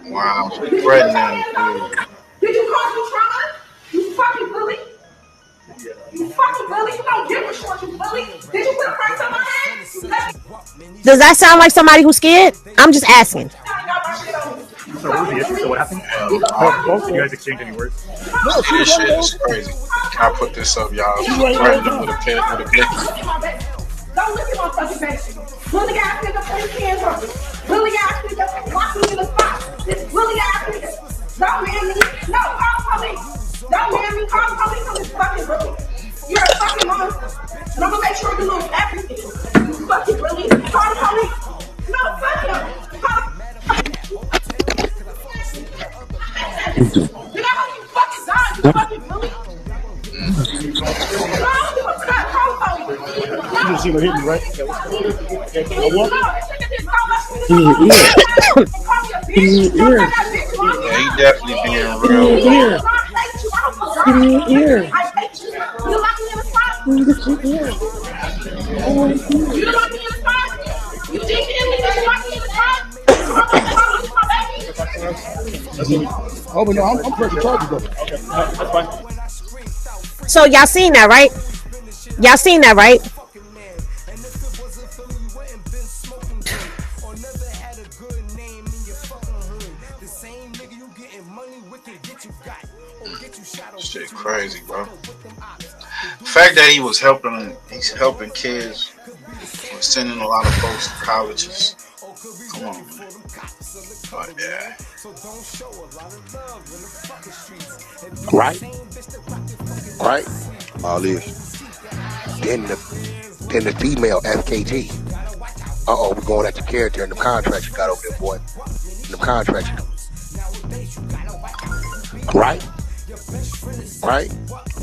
Wow, threatening. Did you cause me trauma? You fucking bully. You fucking bully. You don't give a shit, you bully. Did you put a price on my head? Does that sound like somebody who's scared? I'm just asking. So what was the issue? So what happened? You guys exchange any words? No, this shit is crazy. I put this up, y'all. Threatening with a pen, with a blicky. Don't look at my fucking face. Bully ass nigga, put his hands on me. Bully ass nigga, lock me in the spot. This bully ass nigga. Don't man me. No, call police. Don't man me. Call police on this fucking bully. You're a fucking monster. And I'm gonna make sure you lose everything. You fucking bully. Call the police. No, fuck him. You know how you fucking die, you fucking bully? You just see what hit me, right? Yeah, he definitely being real. Give me your ear. Oh, but no, I'm pressing charges though. Okay, that's fine. So y'all seen that, right? Y'all seen that, right? Shit crazy, bro. The fact that he was helping, he's helping kids, sending a lot of folks to colleges. Come on, man. But yeah. Right? All this. Then the female FKG. We're going at your character and the contracts you got over there, boy. And the contracts. Right?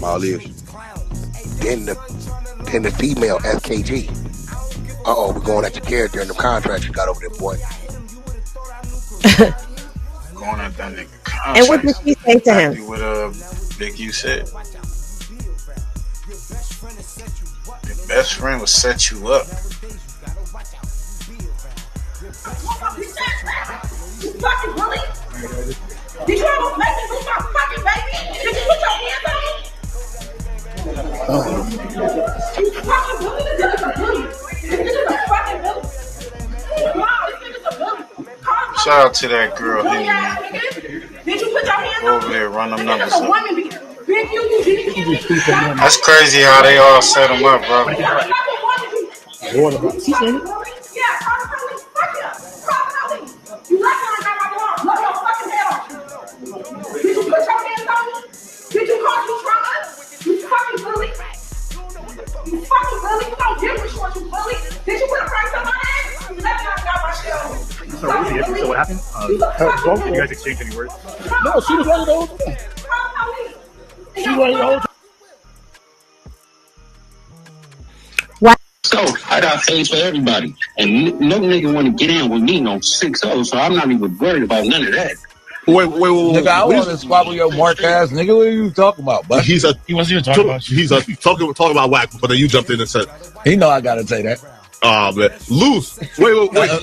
All this. Then the female FKG. We're going at your character and the contracts you got over there, boy. Going at that nigga contracts. And what did she say to him? What Big U said. Your best friend will set you up. You fucking bully. Did you ever make me lose my fucking baby? Did you put your hands on me? You fucking bully. This nigga's a bully. This nigga's a fucking bully. Wow, this nigga's a bully. Shout out to that girl here, man. Did you put your hands Go on over me? there, run them numbers This nigga's a up. woman beater. Big you didn't hear me. That's crazy how they all set them up, bro. Yeah, call the police. Fuck yeah. Call the police. You like when I got my mom. Look your fucking head off. Did you put your hands on me? Did you cause me trauma? You fucking bully. You fucking bully. You don't give a shit, you bully. Did you put a price on my head? That's how I got my shit on. So what was the issue? So what happened? You guys exchange any words? No, she was running the whole time. She running the whole time. So I got face for everybody, and no nigga want to get in with me no 6-0, so I'm not even worried about none of that. Wait. Nigga, I want to swap with your mark ass nigga. What are you talking about, bud? He wasn't even talking about you. He's talking about whack, but then you jumped in and said, He know I gotta say that. "Oh man, loose." Wait. That's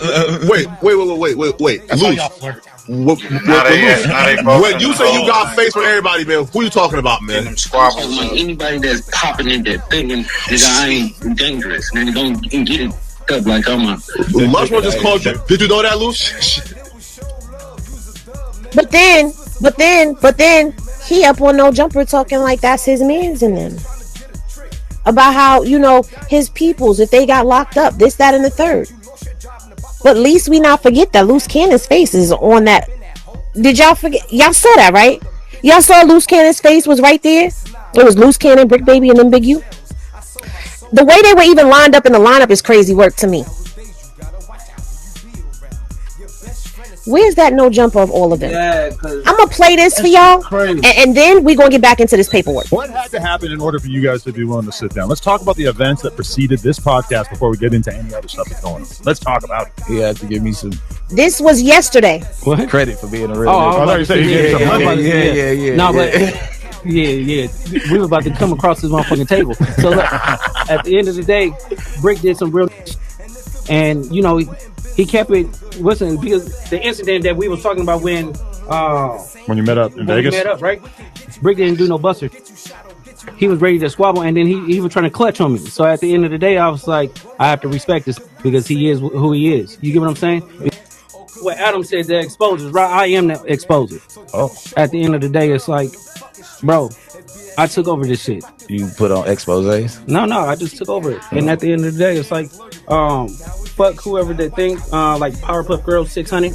how Loose. y'all flirt. Now they both When you say you got face for everybody, man, who you talking about, man? them squabbles. Like anybody that's popping in there thinking that I ain't dangerous, then don't get it up like I'm a. Mushroom just called you. Did you know that, Loose? But then he up on No Jumper talking like that's his mans in them. About how, his peoples, if they got locked up, this, that, and the third. But at least we not forget that Loose Cannon's face is on that. Did y'all forget? Y'all saw that, right? Y'all saw Loose Cannon's face was right there? It was Loose Cannon, Brick Baby, and then Big U. The way they were even lined up in the lineup is crazy work to me. Where's that No Jumper of all of them? Yeah, I'm going to play this for y'all, and then we're going to get back into this paperwork. What had to happen in order for you guys to be willing to sit down? Let's talk about the events that preceded this podcast before we get into any other stuff that's going on. Let's talk about it. He had to give me some This was yesterday. credit for being a real I thought you said you gave some money. Yeah. No, but Yeah. We were about to come across this motherfucking table. So look, at the end of the day, Brick did some real and he kept it listen because the incident that we was talking about when you met up in when we Vegas. met up, right? Brick didn't do no buster. He was ready to squabble, and then he was trying to clutch on me. So at the end of the day, I was like, I have to respect this because he is who he is. You get what I'm saying? What Adam said, the exposure, right? I am the exposure. Oh, At the end of the day, it's like, bro, I took over this shit. you put on exposés? No, I just took over it. And at the end of the day, it's like, fuck whoever they think, like Powerpuff Girls 600.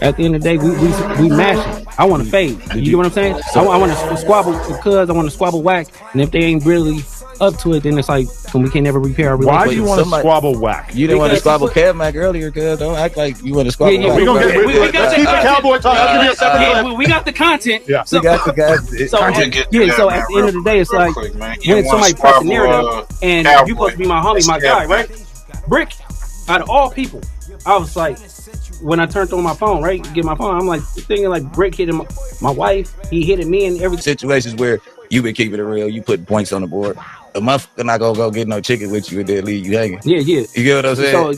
At the end of the day, we mash it. I want to fade. You get what I'm saying? I want to squabble because I want to squabble whack. And if they ain't really up to it, then it's like we can never repair our relationship. Why do you want to squabble whack? You didn't want to squabble Kev Mac earlier, cuz. Don't act like you want to squabble whack. We gonna get let's keep the cowboy talk. I'll give you a separate. We got the content. Yeah. So, We got the guys. so at the end of the day, it's like when somebody press the narrative and you supposed to be my homie, my guy, right? Brick, out of all people, I was like, when I turned on my phone, right, get my phone, I'm like thinking like Brick hitting my wife, he hitting me and everything. Situations where you been keeping it real, you put points on the board. A motherfucker not gonna go get no chicken with you and then leave you hanging. Yeah. You get what I'm saying? So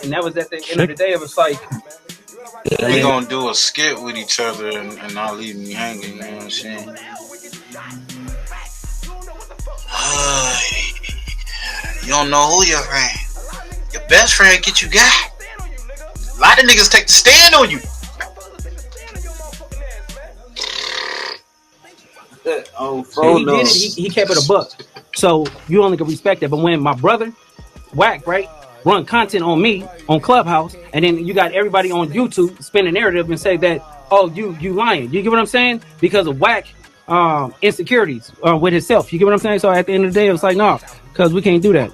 and that was at the end of the day. It was like We gonna do a skit with each other and not leave me hanging. You know what I'm saying? You don't know who your friend. Your best friend get you got. A lot of niggas take the stand on you. he did it. He kept it a buck. So you only can respect that. But when my brother, Whack, right, run content on me on Clubhouse, and then you got everybody on YouTube spin a narrative and say that, oh, you lying. You get what I'm saying? Because of Whack insecurities with himself. You get what I'm saying? So at the end of the day, it was like, no, because we can't do that.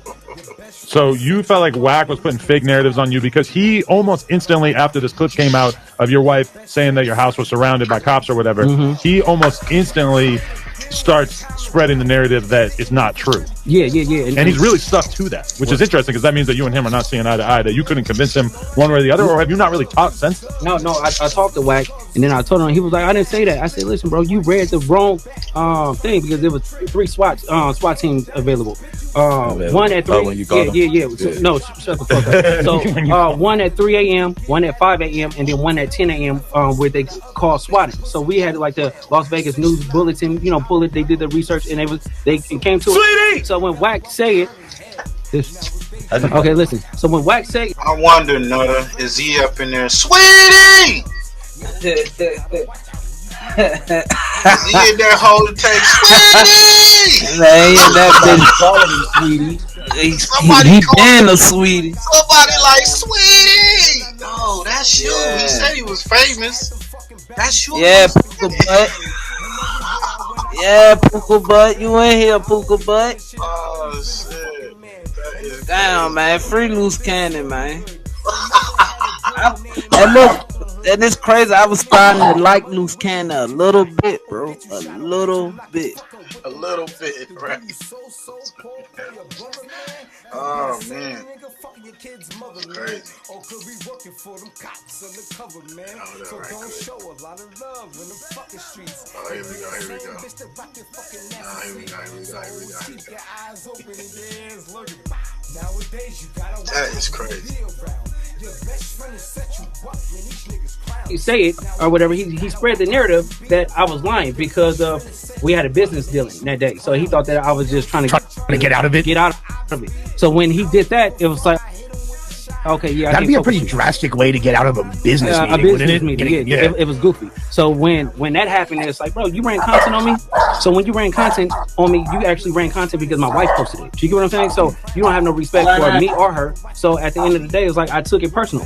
So you felt like Whack was putting fake narratives on you because he almost instantly after this clip came out of your wife saying that your house was surrounded by cops or whatever, he almost instantly starts spreading the narrative that it's not true. Yeah. And he's really stuck to that, which is interesting because that means that you and him are not seeing eye to eye, that you couldn't convince him one way or the other, or have you not really talked since then? No, I talked to Whack, and then I told him, he was like, I didn't say that. I said, listen, bro, you read the wrong thing because there was 3 SWAT teams available. One at 3. Oh, when you called yeah. No, shut the fuck up. So one at 3 a.m., one at 5 a.m., and then one at 10 a.m. Where they call swatting. So we had like the Las Vegas News Bulletin, pull it. They did the research, and it came to it. So when Whack say it, okay, listen. So when Whack say it, I wonder, Nutter, is he up in there, Sweetie? Is he in there holding tape, Sweetie? Man, that bitch Sweetie. He been a Sweetie. Somebody like Sweetie. No, that's you. Yeah. He said he was famous. That's you. Yeah, Puka Butt. Yeah, Puka Butt. You in here, Puka Butt? Oh shit. Damn, man. Free Loose Cannon, man. And look, and it's crazy. I was starting to like Loose Cannon a little bit, bro. A little bit, right? Oh man, it's crazy. Oh, here we go. That is crazy. he say it or whatever, he spread the narrative that I was lying because we had a business dealing that day. So he thought that I was just trying to get out of it. So when he did that, it was like, okay, yeah, that'd be a pretty drastic way to get out of a business meeting, a business wouldn't it? meeting. Yeah. It was goofy. So when that happened, it's like, bro, you ran content on me. So when you ran content on me, you actually ran content because my wife posted it. You get what I'm saying? So you don't have no respect for me or her. So at the end of the day, it's like I took it personal.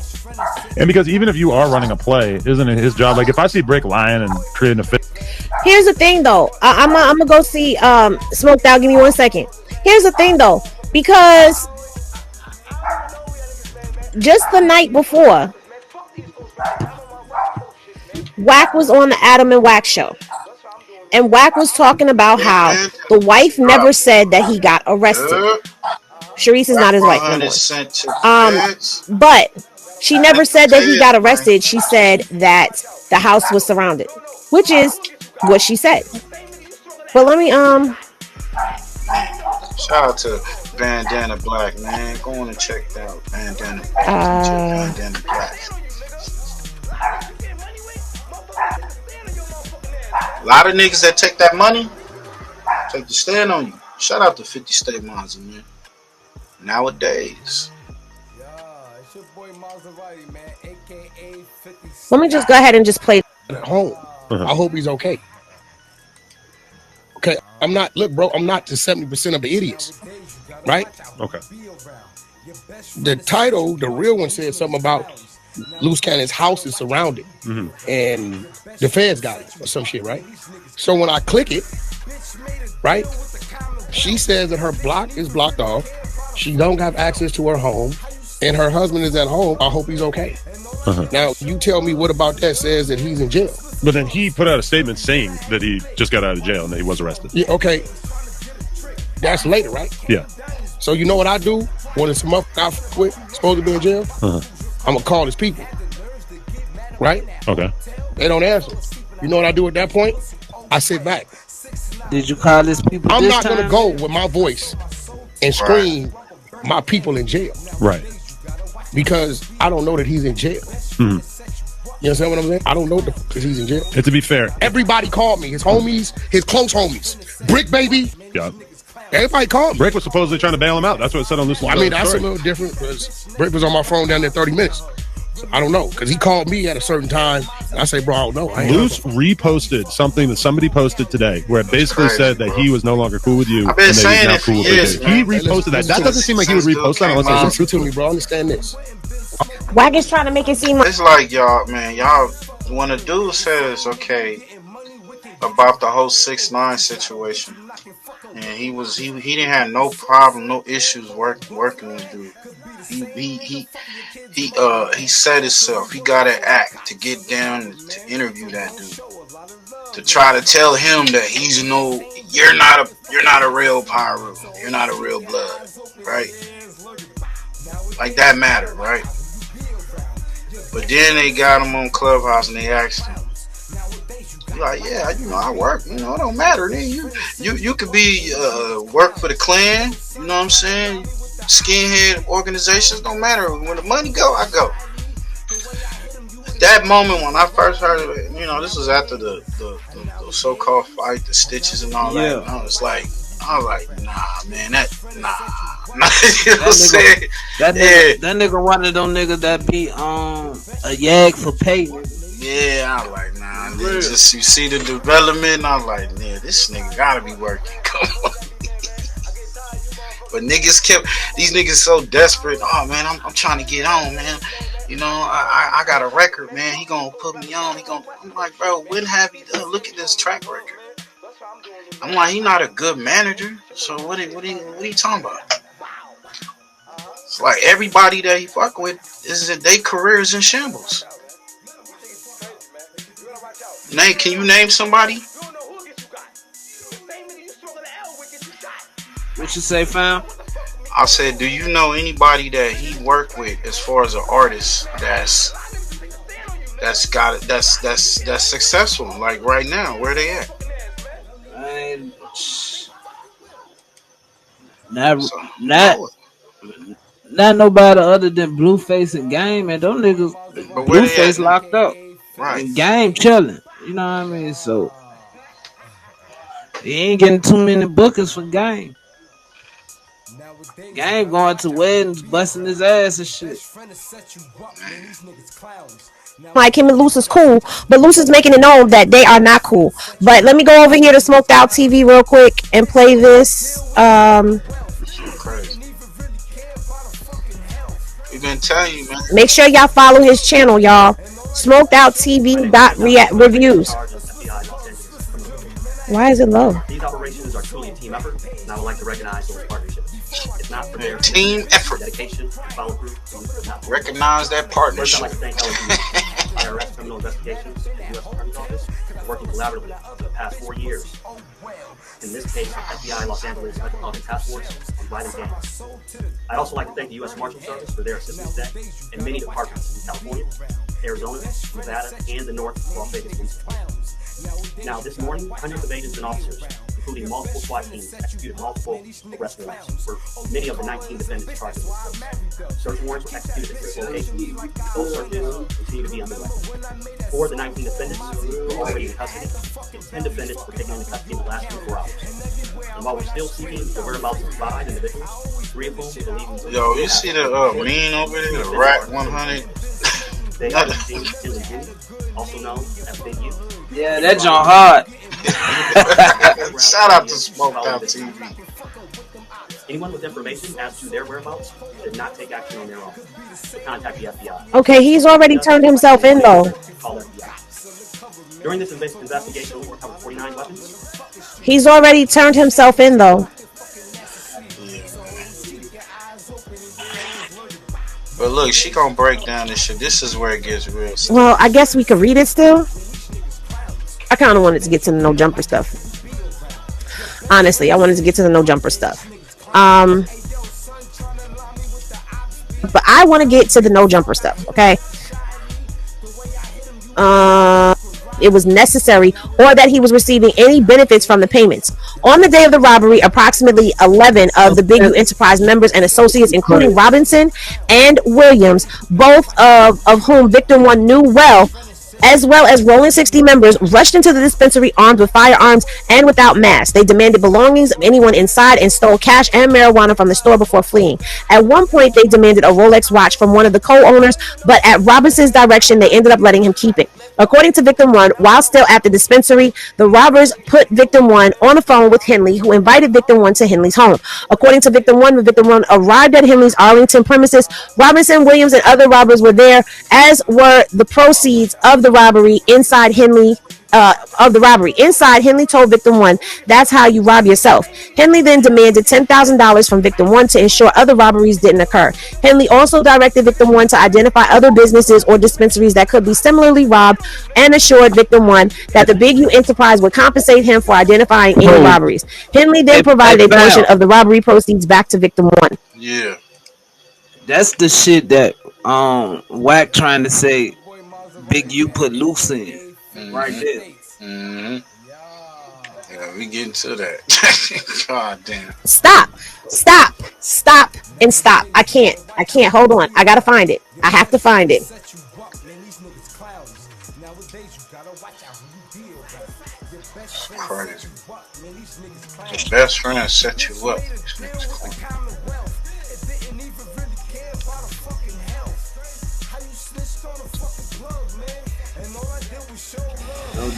And because even if you are running a play, isn't it his job? Like if I see Brick lying and creating a fit. Here's the thing, though. I'm gonna go see Smoked Out. Give me 1 second. Here's the thing, though, because just the night before, Wack was on the Adam and Wack show, and Wack was talking about how the wife never said that he got arrested. Sharice is not his wife anymore. But she never said that he got arrested. She said that the house was surrounded, which is what she said. But let me Shout out to Bandana Black, man. Go on and check that out. Bandana Black. A lot of niggas that take that money, take the stand on you. Shout out to 50 State Monza, man. Nowadays. let me just go ahead and just play At home. I hope he's okay. Okay, I'm not. Look, bro, I'm not the 70% of the idiots, right? Okay. The title, the real one, said something about Loose Cannon's house is surrounded, and the feds got it or some shit, right? So when I click it, right, she says that her block is blocked off. She don't have access to her home, and her husband is at home. I hope he's okay. Now, you tell me what about that says that he's in jail? But then he put out a statement saying that he just got out of jail and that he was arrested. Yeah, okay. That's later, right? Yeah. So you know what I do when it's a motherfucker I quit, supposed to be in jail? I'm gonna call his people, right? Okay. They don't answer. You know what I do at that point? I sit back. Did you call his people? I'm this not time? gonna go with my voice and scream my people in jail. Right. Because I don't know that he's in jail. You understand what I'm saying? I don't know that he's in jail. And to be fair, everybody called me. His homies, his close homies. Brick baby. Yeah. Everybody called me. Brick was supposedly trying to bail him out. That's what it said on this one. Well, I mean, that's a little different because Brick was on my phone down there 30 minutes. So I don't know. Because he called me at a certain time. And I say, bro, I don't know. Loose reposted something that somebody posted today where it basically said that he was no longer cool with you. I've been and that saying he's now it for cool with years, you. He man. reposted that. That doesn't seem like he would repost that unless there's some truth to me, bro. Understand this. Wack is trying to make it seem like It's like y'all, man, y'all, when a dude says, okay, about the whole 6ix9ine situation, and he didn't have no problem, no issues working with dude. He set himself. He got an act to get down to interview that dude, to try to tell him that he's you're not a real Pyro, you're not a real blood, right? Like that mattered, right? But then they got him on Clubhouse and they asked him, like, yeah, I work, it don't matter. Then you could be work for the Klan, you know what I'm saying? Skinhead organizations, don't matter. When the money go, I go. At that moment when I first heard of it, this was after the so-called fight, the stitches and all that. And I was like, nah, man, nah. You know what I'm saying? That nigga one of them niggas that be a yag for pay. Yeah, I'm like, nah. Just you see the development, I'm like, man, this nigga gotta be working. Come on. But these niggas so desperate. Oh man, I'm trying to get on, man. I got a record, man. He gonna put me on. I'm like, bro, when have you done? Look at this track record. I'm like, he not a good manager. So what are you talking about? It's like everybody that he fuck with their career is in shambles. Can you name somebody? What you say, fam? I said, do you know anybody that he worked with as far as an artist that's successful? Like right now, where they at? Not nobody other than Blueface and Game, and them niggas. Blueface locked up, right? And Game chilling. You know what I mean? So he ain't getting too many bookings for Game. Game going to weddings, busting his ass and shit. like him and Luce is cool, but Luce is making it known that they are not cool. But let me go over here to Smoked Out TV real quick and play this. We've been telling you, man. Make sure y'all follow his channel, y'all. Smoked Out TV reviews. Why is it low? These operations are truly a team effort, and I would like to recognize those partnerships. If not for their team effort, dedication, and follow through, recognize that partnership. First, I'd like to thank LSU, IRS Criminal Investigations, and the U.S. Attorney's Office for working collaboratively for the past 4 years. In this case, FBI Los Angeles Metropolitan Task Force on violent gangs. I'd also like to thank the U.S. Marshal Service for their assistance today, and many departments in California, Arizona, Nevada, and the North Las Vegas Police Department. Now, this morning, hundreds of agents and officers, including multiple SWAT teams, executed multiple arrest warrants for many of the 19 defendants targeted. Search warrants were executed at 6 locations. Those searches continue to be underway. 4 of the 19 defendants were already in custody, and 10 defendants were taken into custody in the last 24 hours. And while we're still seeking the whereabouts of 5 individuals, 3 of whom we believe... Yo, you see the mean over there, the Rack 100? They are Henley Jimmy, also known as Big U. Yeah, that John hard. Shout out to Smoked Out TV. Anyone with information as to their whereabouts did not take action on their own. So contact the FBI. Okay, he's already turned himself in though. Call FBI. During this investigation, we recovered 49 weapons. He's already turned himself in though. But look, she gonna break down this shit. This is where it gets real. Well, I guess we could read it still. I kind of wanted to get to the no jumper stuff. Honestly, I wanted to get to the no jumper stuff. But I want to get to the no jumper stuff. Okay. It was necessary, or that he was receiving any benefits from the payments. On the day of the robbery, approximately 11 of the Big U Enterprise members and associates, including Robinson and Williams, both of whom Victim 1 knew well as Rolling 60 members, rushed into the dispensary armed with firearms and without masks. They demanded belongings of anyone inside and stole cash and marijuana from the store before fleeing. At one point, they demanded a Rolex watch from one of the co-owners, but at Robinson's direction, they ended up letting him keep it. According to Victim 1, while still at the dispensary, the robbers put Victim 1 on the phone with Henley, who invited Victim 1 to Henley's home. According to Victim 1, when Victim 1 arrived at Henley's Arlington premises, Robinson, Williams, and other robbers were there, as were the proceeds of the robbery inside Henley. Inside, Henley told Victim 1, "That's how you rob yourself." Henley then demanded $10,000 from Victim 1 to ensure other robberies didn't occur. Henley also directed Victim 1 to identify other businesses or dispensaries that could be similarly robbed, and assured Victim 1 that the Big U Enterprise would compensate him for identifying any robberies. Henley then provided a portion of the robbery proceeds back to Victim 1. Yeah, that's the shit that Wack trying to say Big U put loose in. Right there. Mm-hmm. Yeah, we getting to that. God damn. Stop. I can't. Hold on. I gotta find it. I have to find it. Crazy. Your best friend set you up.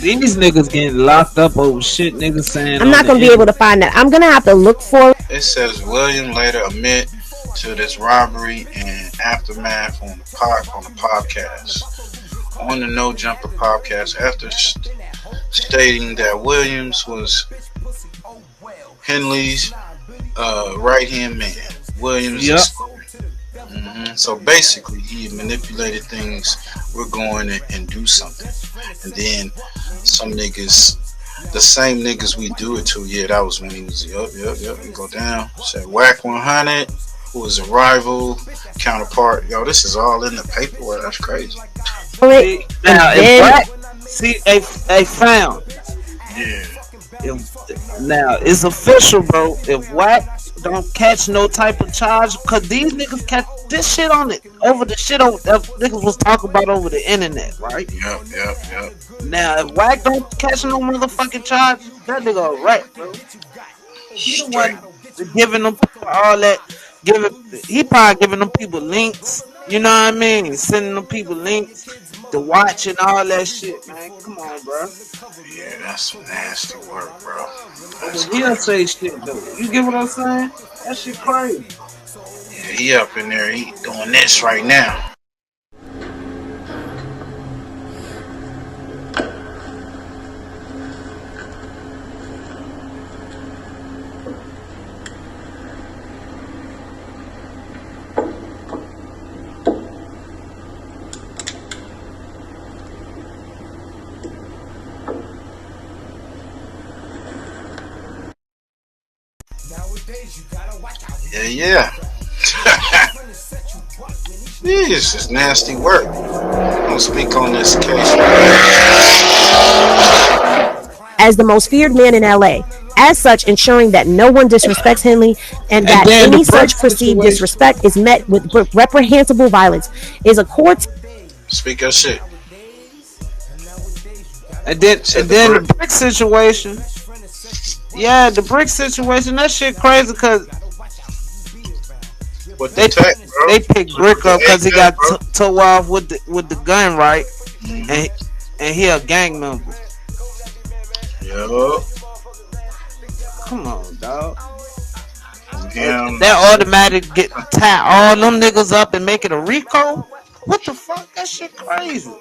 These niggas getting locked up over shit niggas saying. I'm not gonna be able to find that. I'm gonna have to look for it. It says William later admit to this robbery and aftermath on the podcast. On the No Jumper podcast, after stating that Williams was Henley's right hand man. Williams. Yep. So basically, he manipulated things. We're going and do something, and then some niggas, the same niggas we do it to. Yeah, that was when he was. Yep. We go down. Said Wack 100, who was a rival counterpart. Yo, this is all in the paperwork. That's crazy. Now, if Wack, they found. Yeah. Now it's official, bro. If Wack don't catch no type of charge, cause these niggas catch this shit on it over the shit that niggas was talking about over the internet, right? Yep. Now if Wack don't catch no motherfucking charge, that nigga alright, bro. He the one giving them people all that. He probably giving them people links. You know what I mean? Sending them people links to watch and all that shit, man. Come on, bro. Yeah, that's some nasty work, bro. He'll say shit though. You get what I'm saying? That shit crazy. Yeah, he up in there. He doing this right now. Yeah. This is nasty work. I'm gonna speak on this case. as the most feared man in LA. As such, ensuring that no one disrespects Henley and that then any the such Brick perceived situation. disrespect is met with reprehensible violence is a core Speak your shit. And then the brick situation. Yeah, the brick situation. That shit crazy because they picked Brick up because he got towed off with the gun, right? And he a gang member. Yo. Come on, dog. Damn. That automatic get tie all them niggas up and make it a RICO? What the fuck? That shit crazy.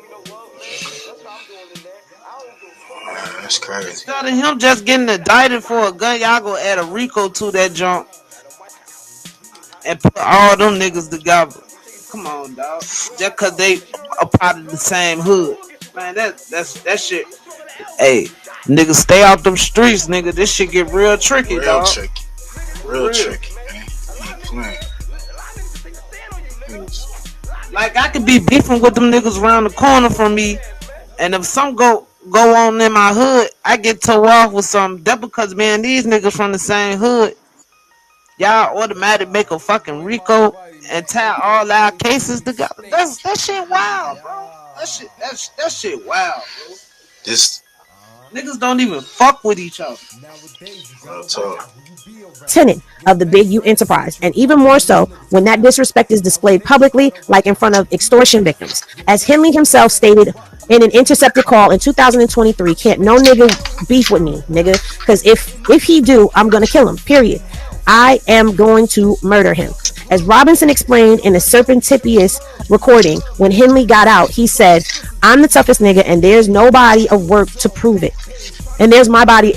That's crazy. Instead of him just getting indicted for a gun, y'all go add a RICO to that junk and put all them niggas together. Come on, dog. Just cause they a part of the same hood. Man, that shit. Hey, niggas stay out them streets, nigga. This shit get real tricky, Real dog. tricky. Real tricky, man. You ain't playing. Like I could be beefing with them niggas around the corner from me, and if some go on in my hood, I get towed off with some. That because man, these niggas from the same hood, y'all automatically make a fucking RICO and tie all our cases together. That shit wild, bro. That shit wild, bro. This niggas don't even fuck with each other. tenant of the Big U enterprise, and even more so when that disrespect is displayed publicly, like in front of extortion victims. As Henley himself stated in an intercepted call in 2023, can't no nigga beef with me, nigga, because if he do, I'm gonna kill him, period. I am going to murder him. As Robinson explained in a Serpentipius recording, when Henley got out, he said, I'm the toughest nigga and there's no body of work to prove it. And here's my body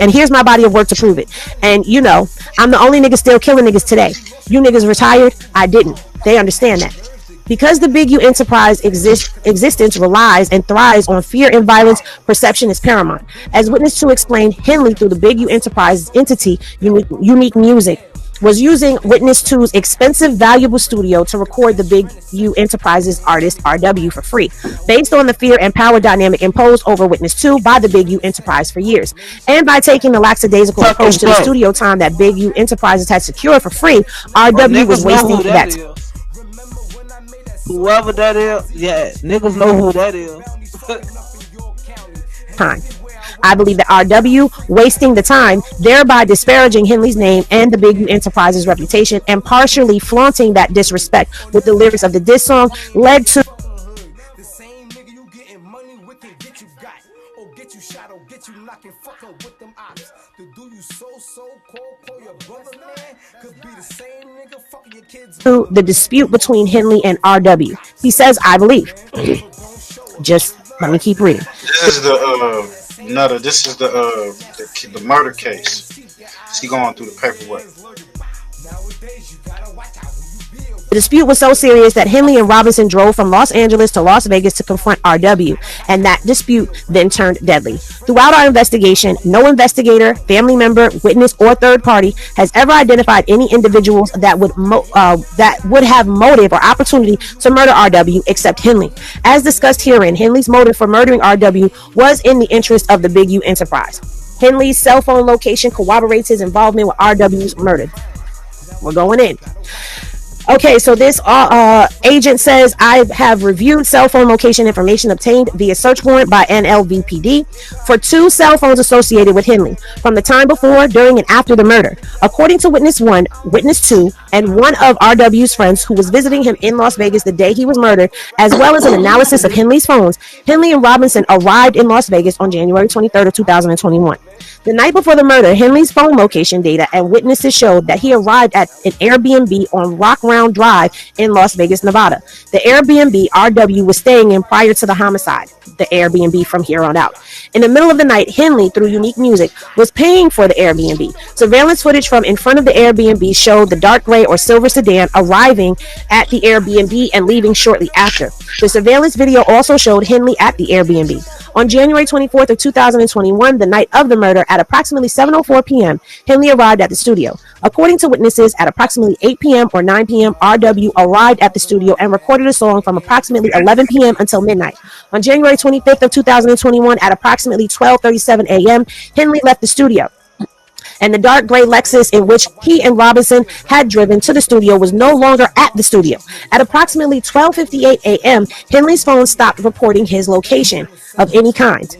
of work to prove it. And you know, I'm the only nigga still killing niggas today. You niggas retired, I didn't. They understand that. Because the Big U enterprise existence relies and thrives on fear and violence, perception is paramount. As witness to explain, Henley, through the Big U enterprise entity, Unique Music, was using Witness 2's expensive, valuable studio to record the Big U Enterprises artist RW for free, based on the fear and power dynamic imposed over Witness 2 by the Big U Enterprise for years. And by taking the lackadaisical approach to the studio time that Big U Enterprises had secured for free, RW was wasting that. Whoever that is, yeah, niggas know who that is. Time. I believe that RW wasting the time, thereby disparaging Henley's name and the Big U Enterprises reputation, and partially flaunting that disrespect with the lyrics of the diss song, led to the dispute between Henley and RW. He says, I believe. Just let me keep reading. This is the murder case. She going through the paperwork. The dispute was so serious that Henley and Robinson drove from Los Angeles to Las Vegas to confront RW, and that dispute then turned deadly. Throughout our investigation, no investigator, family member, witness, or third party has ever identified any individuals that would have motive or opportunity to murder RW except Henley. As discussed herein, Henley's motive for murdering RW was in the interest of the Big U Enterprise. Henley's cell phone location corroborates his involvement with RW's murder. We're going in. Okay, so this agent says, I have reviewed cell phone location information obtained via search warrant by NLVPD for 2 cell phones associated with Henley from the time before, during, and after the murder. According to Witness 1, Witness 2, and one of RW's friends who was visiting him in Las Vegas the day he was murdered, as well as an analysis of Henley's phones, Henley and Robinson arrived in Las Vegas on January 23rd of 2021. The night before the murder, Henley's phone location data and witnesses showed that he arrived at an Airbnb on Rock Round Drive in Las Vegas, Nevada. The Airbnb RW was staying in prior to the homicide, the Airbnb from here on out. In the middle of the night, Henley, through Unique Music, was paying for the Airbnb. Surveillance footage from in front of the Airbnb showed the dark gray or silver sedan arriving at the Airbnb and leaving shortly after. The surveillance video also showed Henley at the Airbnb. On January 24th of 2021, the night of the murder, at approximately 7:04 p.m., Henley arrived at the studio. According to witnesses, at approximately 8 p.m. or 9 p.m., RW arrived at the studio and recorded a song from approximately 11 p.m. until midnight. On January 25th of 2021, at approximately 12:37 a.m., Henley left the studio, and the dark gray Lexus in which he and Robinson had driven to the studio was no longer at the studio. At approximately 12:58 a.m., Henley's phone stopped reporting his location of any kind,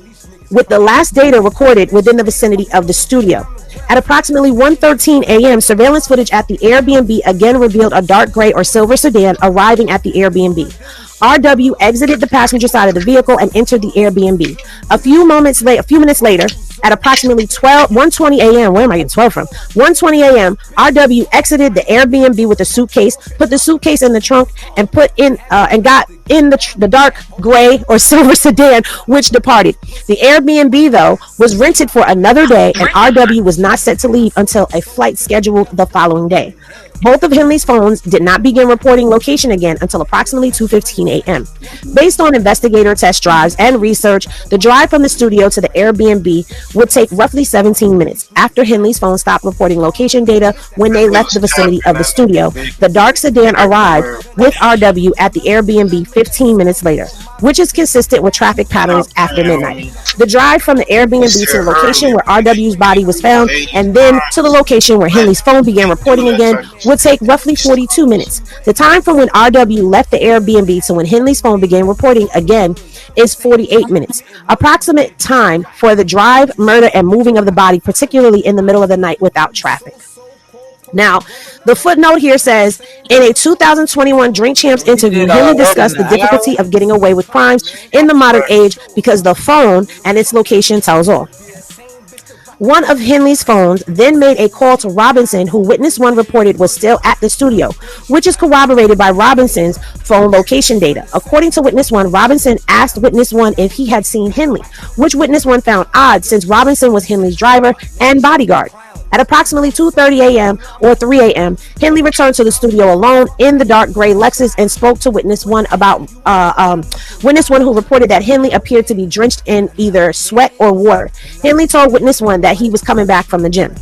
with the last data recorded within the vicinity of the studio. At approximately 1:13 a.m., surveillance footage at the Airbnb again revealed a dark gray or silver sedan arriving at the Airbnb. RW exited the passenger side of the vehicle and entered the Airbnb. A few minutes later, at approximately 1:20 a.m., where am I getting 12 from? 1:20 a.m., RW exited the Airbnb with a suitcase, put the suitcase in the trunk, and got in the dark gray or silver sedan, which departed. The Airbnb, though, was rented for another day, and RW was not set to leave until a flight scheduled the following day. Both of Henley's phones did not begin reporting location again until approximately 2:15 a.m. Based on investigator test drives and research, the drive from the studio to the Airbnb would take roughly 17 minutes. After Henley's phone stopped reporting location data when they left the vicinity of the studio, the dark sedan arrived with RW at the Airbnb 15 minutes later, which is consistent with traffic patterns after midnight. The drive from the Airbnb to the location where RW's body was found and then to the location where Henley's phone began reporting again would take roughly 42 minutes. The time from when RW left the Airbnb to when Henley's phone began reporting again is 48 minutes. Approximate time for the drive, murder, and moving of the body, particularly in the middle of the night without traffic. Now, the footnote here says, in a 2021 Drink Champs interview, Henley discussed the difficulty of getting away with crimes in the modern age because the phone and its location tells all. One of Henley's phones then made a call to Robinson, who Witness One reported was still at the studio, which is corroborated by Robinson's phone location data. According to Witness One, Robinson asked Witness One if he had seen Henley, which Witness One found odd since Robinson was Henley's driver and bodyguard. At approximately 2:30 a.m. or 3 a.m., Henley returned to the studio alone in the dark gray Lexus and spoke to Witness One about Witness One, who reported that Henley appeared to be drenched in either sweat or water. Henley told Witness One that he was coming back from the gym.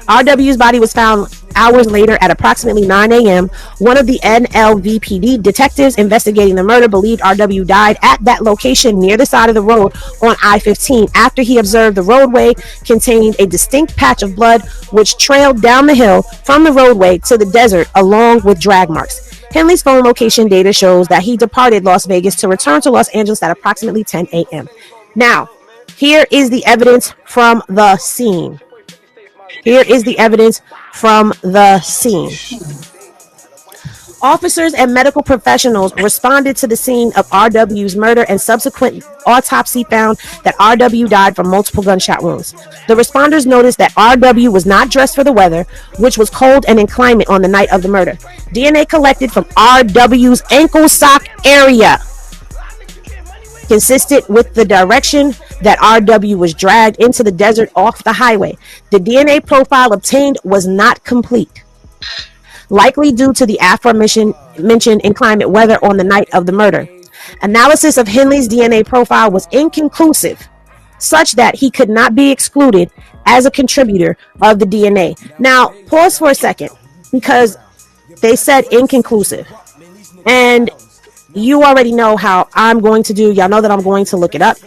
RW's body was found hours later at approximately 9 a.m. One of the NLVPD detectives investigating the murder believed RW died at that location near the side of the road on I-15 after he observed the roadway contained a distinct patch of blood which trailed down the hill from the roadway to the desert along with drag marks. Henley's phone location data shows that he departed Las Vegas to return to Los Angeles at approximately 10 a.m. Now, here is the evidence from the scene. Here is the evidence from the scene. Officers and medical professionals responded to the scene of RW's murder, and subsequent autopsy found that RW died from multiple gunshot wounds. The responders noticed that RW was not dressed for the weather, which was cold and inclement on the night of the murder. DNA collected from RW's ankle sock area consistent with the direction that RW was dragged into the desert off the highway. The DNA profile obtained was not complete, likely due to the aforementioned inclement weather on the night of the murder. Analysis of Henley's DNA profile was inconclusive, such that he could not be excluded as a contributor of the DNA. Now, pause for a second, because they said inconclusive. And you already know how I'm going to do. Y'all know that I'm going to look it up.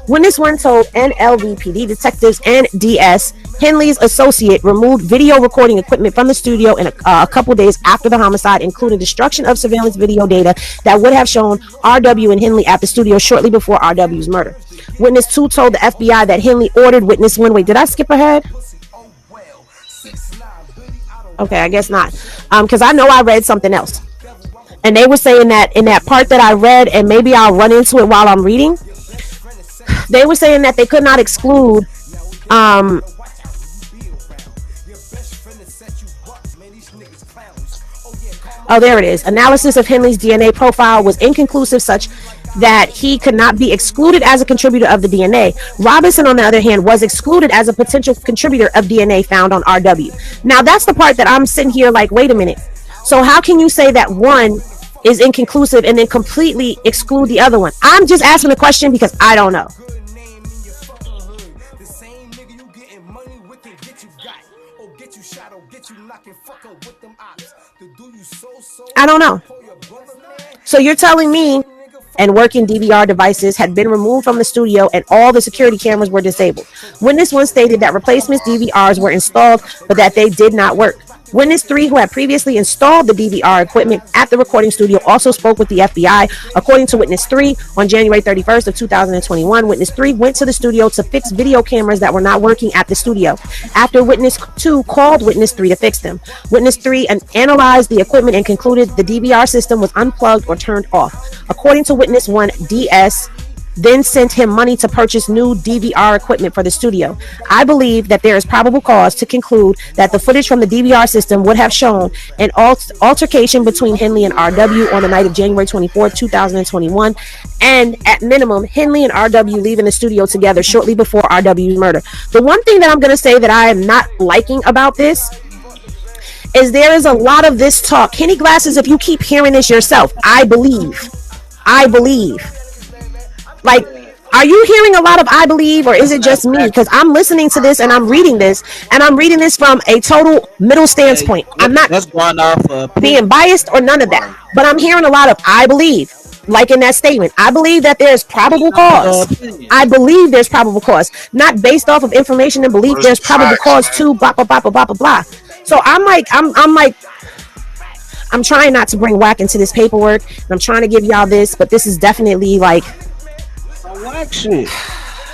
Witness One told NLVPD detectives and DS Henley's associate removed video recording equipment from the studio in a couple days after the homicide, including destruction of surveillance video data that would have shown RW and Henley at the studio shortly before RW's murder. Witness 2 told the FBI that Henley ordered Witness 1. Wait, did I skip ahead? Okay, I guess not. Because I know I read something else. And they were saying that in that part that I read, and maybe I'll run into it while I'm reading, they were saying that they could not exclude oh, there it is. Analysis of Henley's DNA profile was inconclusive, such that he could not be excluded as a contributor of the DNA. Robinson, on the other hand, was excluded as a potential contributor of DNA found on RW. Now, that's the part that I'm sitting here like, wait a minute. So how can you say that one is inconclusive and then completely exclude the other one? I'm just asking a question because I don't know. I don't know. So you're telling me and working DVR devices had been removed from the studio and all the security cameras were disabled. Witness 1 stated that replacement DVRs were installed but that they did not work. Witness 3, who had previously installed the DVR equipment at the recording studio, also spoke with the FBI. According to Witness 3, on January 31st of 2021, Witness 3 went to the studio to fix video cameras that were not working at the studio. After Witness 2 called Witness 3 to fix them, Witness 3 analyzed the equipment and concluded the DVR system was unplugged or turned off. According to Witness 1, DS then sent him money to purchase new DVR equipment for the studio. I believe that there is probable cause to conclude that the footage from the DVR system would have shown an altercation between Henley and RW on the night of January 24th, 2021, and at minimum, Henley and RW leaving the studio together shortly before RW's murder. The one thing that I'm going to say that I am not liking about this is there is a lot of this talk. Kenny Glasses, if you keep hearing this yourself, I believe. Like, are you hearing a lot of I believe, or is it just me? Because I'm listening to this and I'm reading this from a total middle stance point. I'm not being biased or none of that, but I'm hearing a lot of I believe, like in that statement. I believe that there's probable cause. I believe there's probable cause, not based off of information and belief. There's probable cause to blah blah blah blah blah blah. So I'm trying not to bring whack into this paperwork, and I'm trying to give y'all this, but this is definitely like. Whack shit.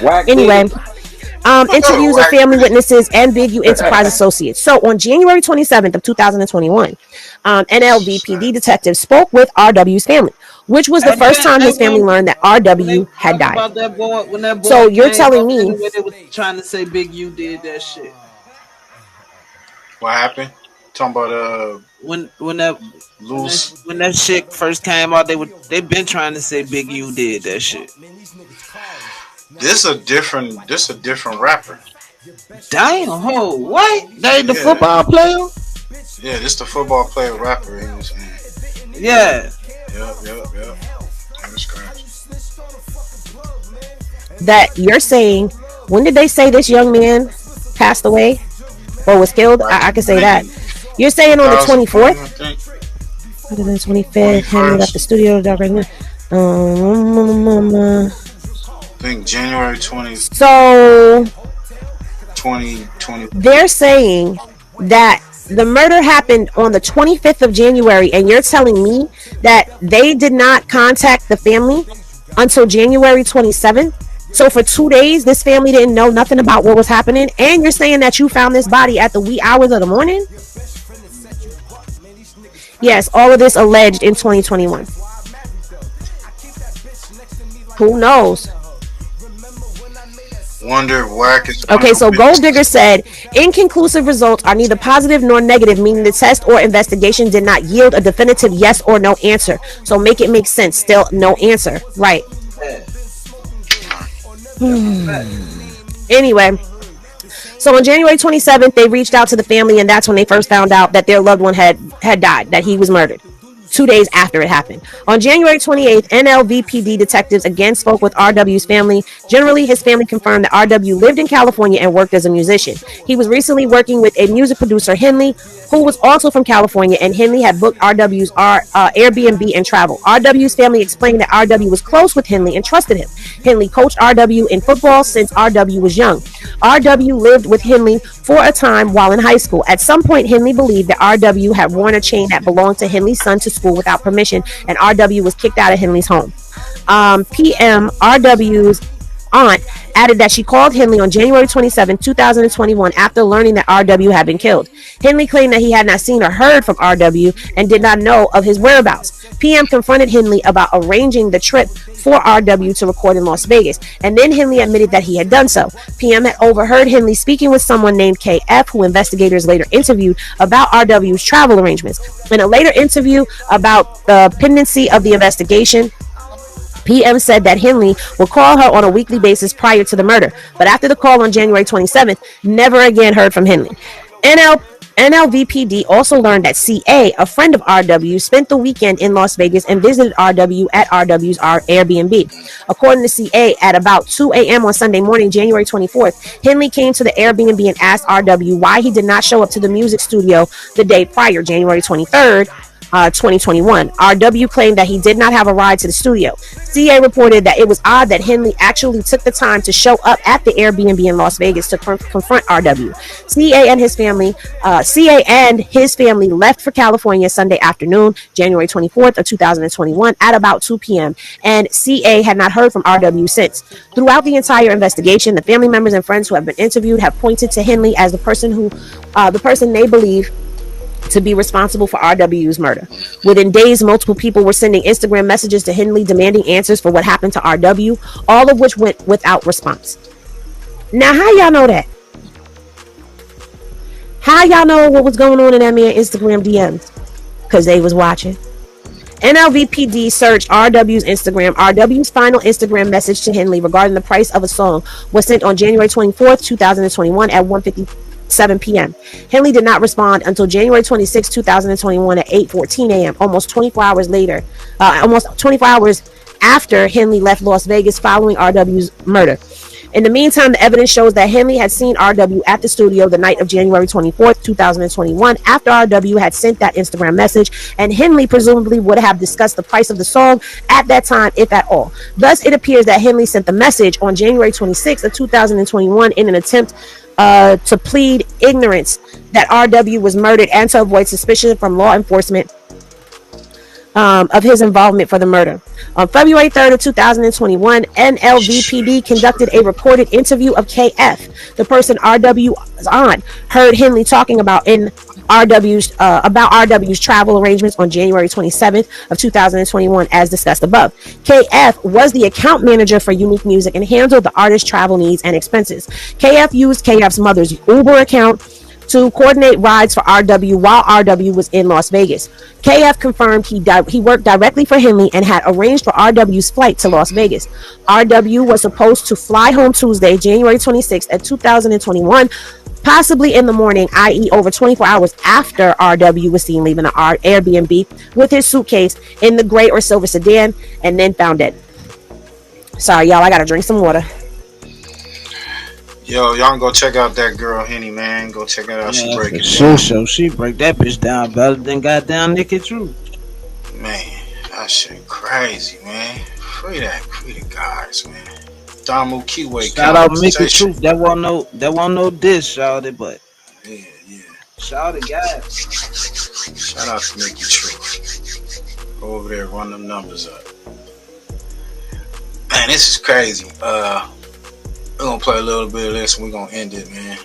Anyway, interviews of family witnesses and Big U Enterprise associates. So on January 27th of 2021, NLVPD detectives spoke with RW's family, which was the first time his family learned that RW had died. So you're telling me when they were trying to say Big U did that shit. What happened? Talking about when that shit first came out, they been trying to say Big U did that shit. This a different rapper. Damn, ho, what? They the football player? Yeah, this the football player rapper. He was saying. Yeah. Yep. That you're saying, when did they say this young man passed away or was killed? I can say that. You're saying on the 24th? Other than 25th, Henry left the studio. I think January 20th. So 2020. They're saying that the murder happened on the 25th of January, and you're telling me that they did not contact the family until January 27th? So for 2 days, this family didn't know nothing about what was happening, and you're saying that you found this body at the wee hours of the morning? Yes, all of this alleged in 2021. Who knows? Wonder whack is okay. So Gold Digger said inconclusive results are neither positive nor negative, meaning the test or investigation did not yield a definitive yes or no answer. So make it make sense. Still no answer, right? Anyway, so on January 27th, they reached out to the family, and that's when they first found out that their loved one had died, that he was murdered. 2 days after it happened. On January 28th, NLVPD detectives again spoke with RW's family. Generally, his family confirmed that RW lived in California and worked as a musician. He was recently working with a music producer, Henley, who was also from California, and Henley had booked RW's Airbnb and travel. RW's family explained that RW was close with Henley and trusted him. Henley coached RW in football since RW was young. RW lived with Henley for a time while in high school. At some point, Henley believed that RW had worn a chain that belonged to Henley's son to school without permission, and RW was kicked out of Henley's home. PM, RW's aunt, added that she called Henley on January 27, 2021 after learning that RW had been killed. Henley claimed that he had not seen or heard from RW and did not know of his whereabouts. PM confronted Henley about arranging the trip for RW to record in Las Vegas, and then Henley admitted that he had done so. PM had overheard Henley speaking with someone named KF, who investigators later interviewed about RW's travel arrangements. In a later interview about the pendency of the investigation, PM said that Henley would call her on a weekly basis prior to the murder, but after the call on January 27th, never again heard from Henley. NLVPD also learned that CA, a friend of RW, spent the weekend in Las Vegas and visited RW at RW's Airbnb. According to CA, at about 2 a.m. on Sunday morning, January 24th, Henley came to the Airbnb and asked RW why he did not show up to the music studio the day prior, January 23rd. 2021. RW claimed that he did not have a ride to the studio. CA reported that it was odd that Henley actually took the time to show up at the Airbnb in Las Vegas to confront RW. CA and his family left for California Sunday afternoon, January 24th of 2021 at about 2 p.m. and CA had not heard from RW since. Throughout the entire investigation, the family members and friends who have been interviewed have pointed to Henley as the person they believe to be responsible for RW's murder. Within days, multiple people were sending Instagram messages to Henley demanding answers for what happened to RW, all of which went without response. Now, how y'all know that? How y'all know what was going on in that man's Instagram DMs? Because they was watching. NLVPD searched RW's Instagram. RW's final Instagram message to Henley regarding the price of a song was sent on January 24th, 2021 at 1:57 p.m. Henley did not respond until January 26, 2021 at 8:14 a.m. Almost 24 hours after Henley left Las Vegas following RW's murder. In the meantime, the evidence shows that Henley had seen RW at the studio the night of January 24th, 2021 after RW had sent that Instagram message, and Henley presumably would have discussed the price of the song at that time, if at all. Thus, it appears that Henley sent the message on January 26th of 2021 in an attempt to plead ignorance that RW was murdered and to avoid suspicion from law enforcement of his involvement for the murder. On February 3rd of 2021, NLVPD conducted a recorded interview of KF, the person RW was on, heard Henley talking about RW's travel arrangements on January 27th of 2021 as discussed above. KF was the account manager for Unique Music and handled the artist's travel needs and expenses. KF used KF's mother's Uber account to coordinate rides for RW while RW was in Las Vegas. KF confirmed he worked directly for Henley and had arranged for RW's flight to Las Vegas. RW was supposed to fly home Tuesday, January 26th at 2021, possibly in the morning, i.e. over 24 hours after RW was seen leaving the Airbnb with his suitcase in the gray or silver sedan and then found dead. Sorry, y'all, I gotta drink some water. Yo, y'all can go check out that girl Henny, man. Go check it out. She break it down. She break that bitch down better than goddamn Nikki Truth. Man, that shit crazy, man. Free the guys, man. Damu Kiwi. Shout out Nikki Truth. That wasn't no diss, shouted, but yeah. Shout out guys. Shout out to Nikki Truth. Go over there, run them numbers up. Man, this is crazy. We're gonna play a little bit of this and we're gonna end it, man.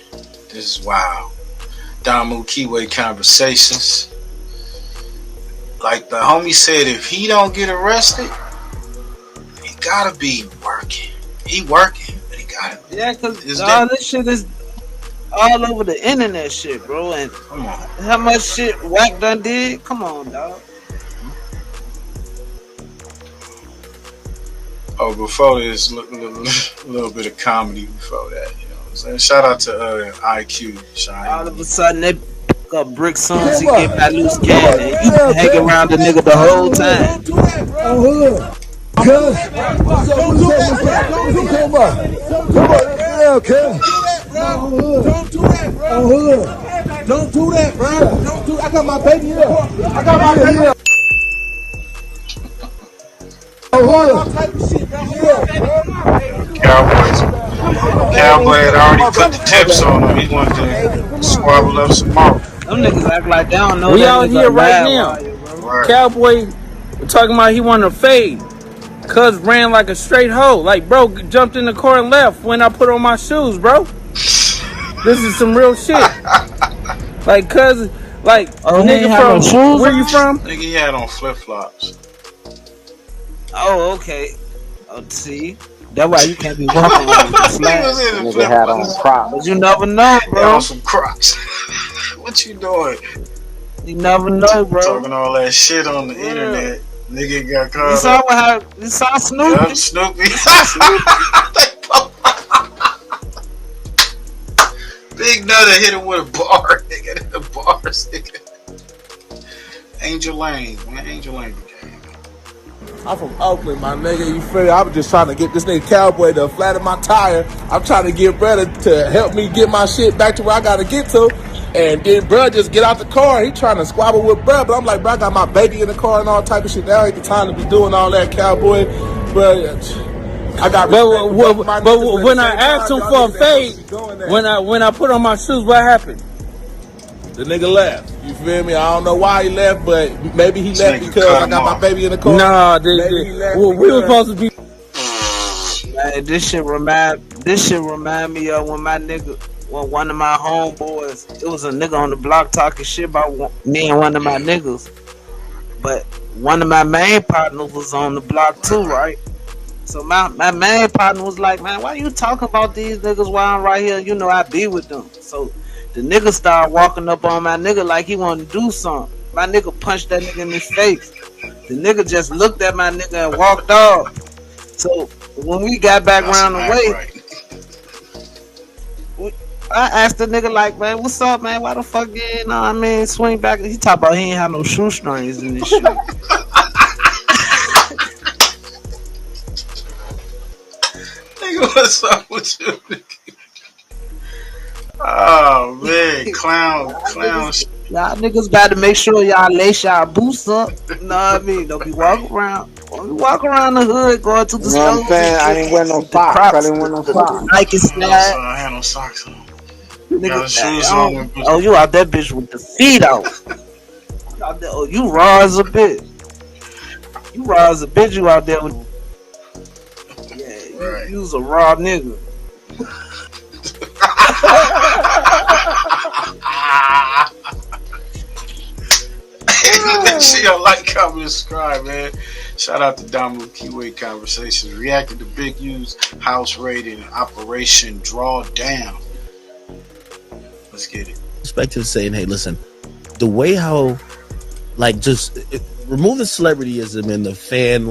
This is wild. Damu Kiwi conversations. Like the homie said, if he don't get arrested, he gotta be working. He working, but he gotta. Yeah, cause all this shit is all over the internet, shit, bro. And come on, how much shit Wack done did? Come on, dog. Oh, before this, a little bit of comedy before that, you know what I'm saying? Shout out to IQ, Shine. All of a sudden, they pick up Brick Songs, he get that loose cannon. You hang around the nigga the whole time. Cuz, don't do that, bro. I got my baby here. Cowboy had already put the tips on him. He wanted to squabble up some more. Them niggas act like they don't know. We out here right now. Cowboy talking about he wanted to fade. Cuz ran like a straight hoe. Like, bro, jumped in the car and left when I put on my shoes, bro. This is some real shit. Like, cuz, like, nigga from, where you from? Nigga, he had on flip-flops. Oh, okay. Oh, see, that's why you can't be walking with the slacks. Nigga had on Crocs. But you never know, bro. On some Crocs. What you doing? You never know, bro. Talking all that shit on the internet. Nigga got You caught saw up. what happened? You saw Snoopy? Yup, Snoopy. Big Nutter hit him with a bar, nigga. The bars, nigga. Angel Lane, man. Angel Lane. I'm from Oakland, my nigga. You feel me? I was just trying to get this nigga Cowboy to flatten my tire. I'm trying to get brother to help me get my shit back to where I gotta get to. And then bro just get out the car. He trying to squabble with bro, but I'm like, bro, I got my baby in the car and all type of shit. Now ain't the time to be doing all that, Cowboy. But I got respect. But when I asked him for a fade, when I put on my shoes, what happened? The nigga left. You feel me? I don't know why he left, but maybe he left because I got my baby in the car. Nah, we were supposed to be. Man, this shit remind me of when one of my homeboys, it was a nigga on the block talking shit about me and one of my niggas. But one of my main partners was on the block too, right? So my main partner was like, man, why you talking about these niggas while I'm right here? You know I be with them. So the nigga started walking up on my nigga like he wanted to do something. My nigga punched that nigga in his face. The nigga just looked at my nigga and walked off. So when we got back around the way, I asked the nigga like, man, what's up, man? Why the fuck you ain't, I mean, swing back? He talk about he ain't have no shoestrings in this shit. Nigga, what's up with you? Oh man, clown. Y'all niggas got to make sure y'all lace y'all boots up. You know what I mean? Don't be walking around the hood going to the store. You know what I'm saying? I ain't wearing no socks. I didn't wear no socks. Nike snap. I had no socks on. Nigga, oh, you out that bitch with the feet out. Oh, you raw as a bitch. You raw as a bitch. You out there with. Yeah, you was a raw nigga. Make sure y'all like, comment, subscribe, man. Shout out to Damu Keyway Conversations. Reacted to Big U's house raid and Operation Drawdown. Let's get it. Perspective saying, hey, listen, the way how, like, just remove the celebrityism and the fan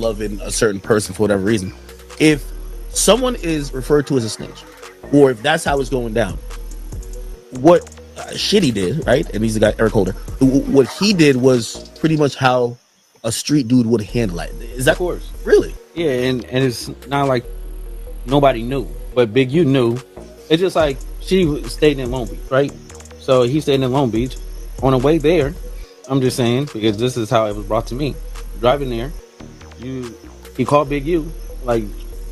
loving a certain person for whatever reason. If someone is referred to as a snitch, or if that's how it's going down, what Shitty did, right? And he's the guy, Eric Holder. What he did was pretty much how a street dude would handle it. Is that, of course, really? Yeah, and it's not like nobody knew, but Big U knew. It's just like she stayed in Long Beach, right? So he stayed in Long Beach. On the way there, I'm just saying, because this is how it was brought to me. Driving there, he called Big U, like,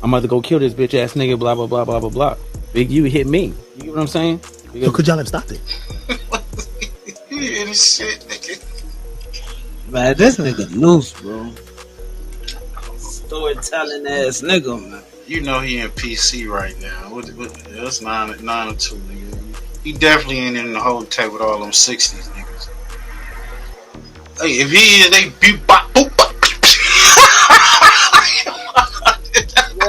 I'm about to go kill this bitch ass nigga, blah, blah, blah, blah, blah, blah. Big U hit me. You get what I'm saying? Because, so could y'all have stopped it? You hear this shit, nigga? Man, this nigga loose, bro. Storytelling ass nigga, man. You know he in PC right now. That's 9 or 2, nigga. He definitely ain't in the whole tape with all them 60s niggas. Hey, if he is, they beat bop boop bop.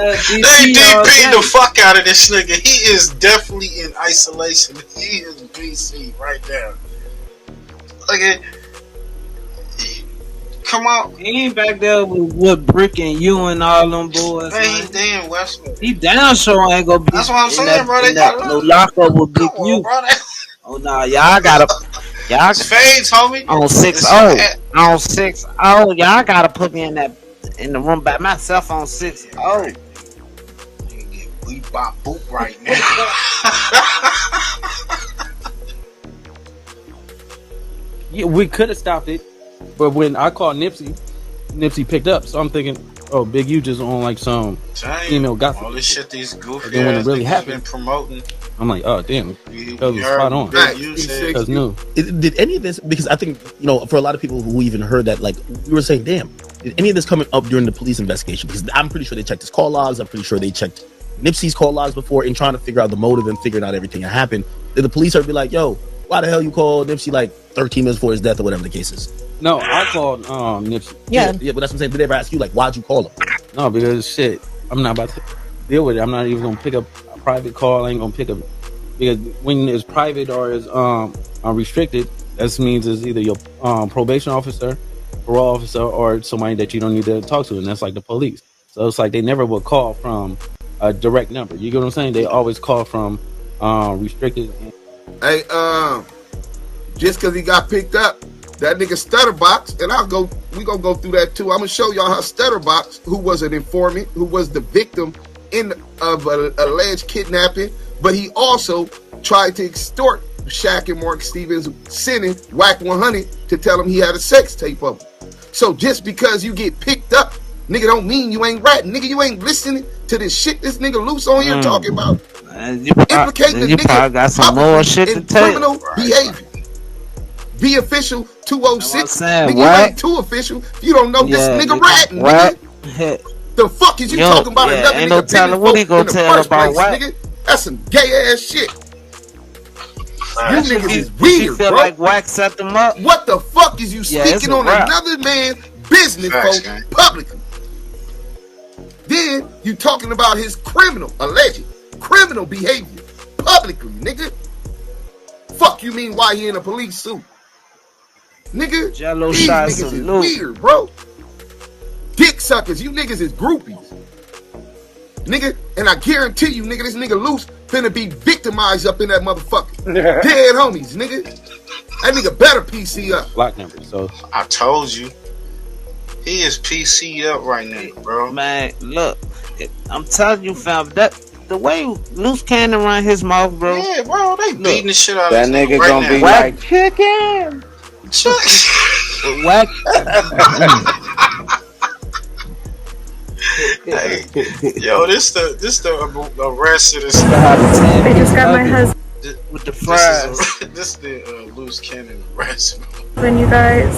They beat the fuck out of this nigga. He is definitely in isolation. He is BC right now. Like, come on. He ain't back there with Brick and you and all them boys. Man, they in Westwood. He damn sure ain't gonna be. That's what I'm saying, bro. They got no lockup with Big U. Oh nah, y'all gotta. Y'all fades, homie. On 6-0. On 6-0. Y'all gotta put me in the room by myself on 6-0. We bop boop right now. yeah, we could have stopped it, but when I called Nipsey picked up. So I'm thinking, oh, Big U just on like some female gossip. All this shit these goofy then when it really niggas happened, been promoting. I'm like, oh damn, that was spot on. Because no, did any of this? Because I think, you know, for a lot of people who even heard that, like, we were saying, damn, did any of this come up during the police investigation? Because I'm pretty sure they checked his call logs. I'm pretty sure they checked Nipsey's call logs before in trying to figure out the motive and figuring out everything that happened. Did the police ever be like, yo, why the hell you called Nipsey like 13 minutes before his death or whatever the case is? No, I called Nipsey. Yeah, but that's what I'm saying. Did they ever ask you, like, why'd you call him? No, because shit, I'm not about to deal with it. I'm not even gonna pick up a private call. I ain't gonna pick up, because when it's private or it's restricted, that means it's either your probation officer parole officer or somebody that you don't need to talk to, and that's like the police. So it's like they never would call from a direct number. You get what I'm saying? They always call from restricted. Hey, just because he got picked up, that nigga Stutterbox, and we gonna go through that too. I'm gonna show y'all how Stutterbox, who was an informant, who was the victim of an alleged kidnapping, but he also tried to extort Shaq and Mark Stevens, sending Whack 100 to tell him he had a sex tape of him. So just because you get picked up, nigga, don't mean you ain't ratting. Nigga, you ain't listening to this shit this nigga Loose on here talking about. Implicating the nigga got some more shit to tell criminal behavior. Be official 206. Nigga, you ain't too official. If you don't know this nigga ratting, nigga. The fuck is you talking about another ain't nigga? No telling what he gonna tell about what. Nigga. That's some gay ass shit. You niggas is weird, feel bro. like Wack set them up. What the fuck is you speaking on another man's business, folks, publicly? Then you talking about his alleged criminal behavior publicly, nigga. Fuck you mean why he in a police suit? Nigga, Jello these shot niggas is salute. weird, bro. Dick suckers, you niggas is groupies. Nigga, and I guarantee you, nigga, this nigga Loose finna be victimized up in that motherfucker. Dead homies, nigga. That nigga better PC up. Block number, so. I told you. He is PC up right now, bro. Man, look, I'm telling you, fam, that the way Loose Cannon run his mouth, bro. Yeah, bro, they beating the shit out that of nigga right gonna now. be like chicken. Whack. Hey, yo, this the arrest of this. I just got my husband with the fries. This is the Loose Cannon arrest. when you guys.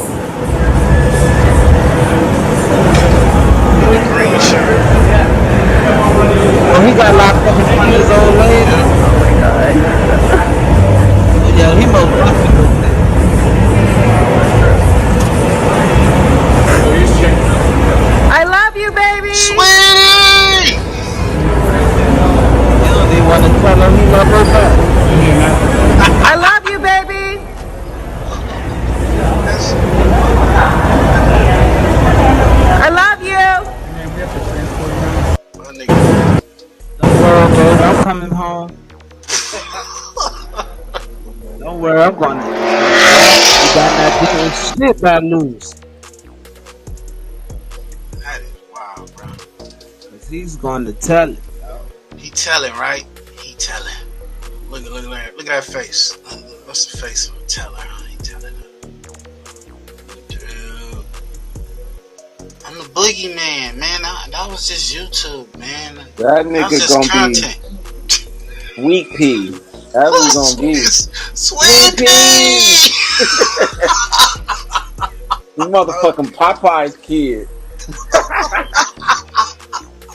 Green shirt. Oh, he got locked up in front of his old lady. Oh my god. Yeah, he motherfucking. I love you, baby. Sweetie. You don't even want to tell her he love her back. I love you, baby. I love you. Don't worry, baby, I'm coming home. Don't worry, I'm gonna. You got that different shit by Loose. That is wild, bro. Cause he's going to tell it. He telling, right? He telling. Look at that face. What's the face of a teller? He telling. Dude, I'm the boogeyman, man. That was just YouTube, man. That was nigga just gonna content. be weak pea. That's what he gonna be. Sweet pea. You motherfucking Popeye's kid.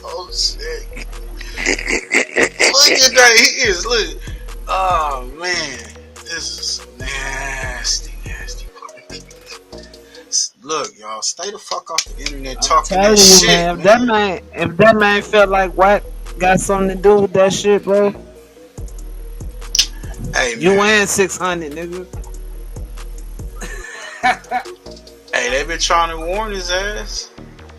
Oh shit. Look at that. He is. Look. Oh man. This is nasty. Look, y'all. Stay the fuck off the internet talking that shit. Man, if that man felt like Wack got something to do with that shit, bro. Hey, you and 600, nigga. Hey, they been trying to warn his ass.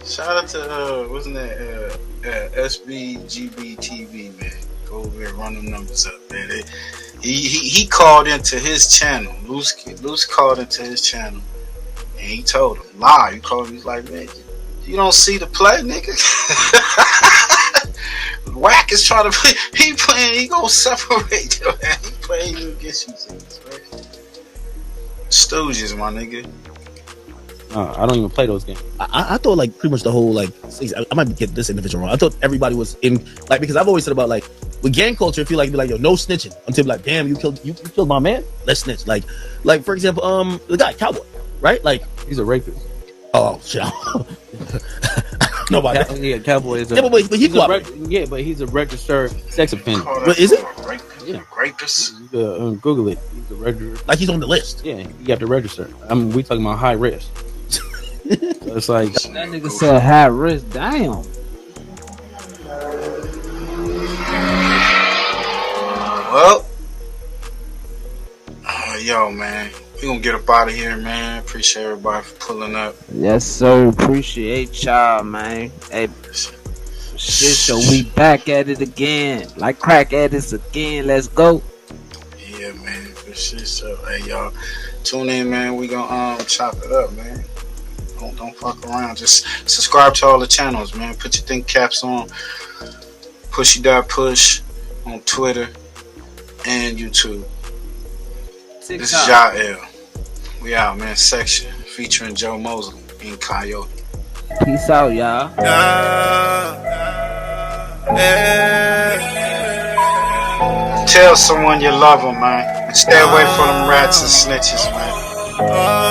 Shout out to wasn't that SBGB TV, man. Go over there, run them numbers up, man. He called into his channel. Loose called into his channel, and he told him live. He called him. He's like, man, you don't see the play, nigga. Wack is trying to play. He playing. He gonna separate you, man. He playing you against you, man. Stooges, my nigga. I don't even play those games. I thought like pretty much the whole like I might get this individual wrong. I thought everybody was in like because I've always said about like with gang culture, if you like be like yo no snitching until like damn you killed my man, let's snitch. Like for example the guy Cowboy, right? Like he's a rapist. Oh shit. Nobody. Yeah, Cowboy is. But he's a registered sex offender. But is it? Yeah, rapist. Google it. He's a registered. Like he's on the list. Yeah, you have to register. I mean, we talking about high risk. So it's like that nigga said high risk. Damn. Well, yo, man, We gonna get up out of here, man. Appreciate everybody for pulling up. Yes, sir. Appreciate y'all, man. Hey, shit, so we back at it again. Like crack addicts again. Let's go. Yeah, man. For shit. So, hey, y'all, tune in, man. We gonna chop it up, man. Don't fuck around. Just subscribe to all the channels, man. Put your think caps on. Pushy.push on Twitter and YouTube. This is Jael. We out, man. Section featuring Joe Mosley and Coyote. Peace out, y'all. Tell someone you love them, man. And stay away from them rats and snitches, man.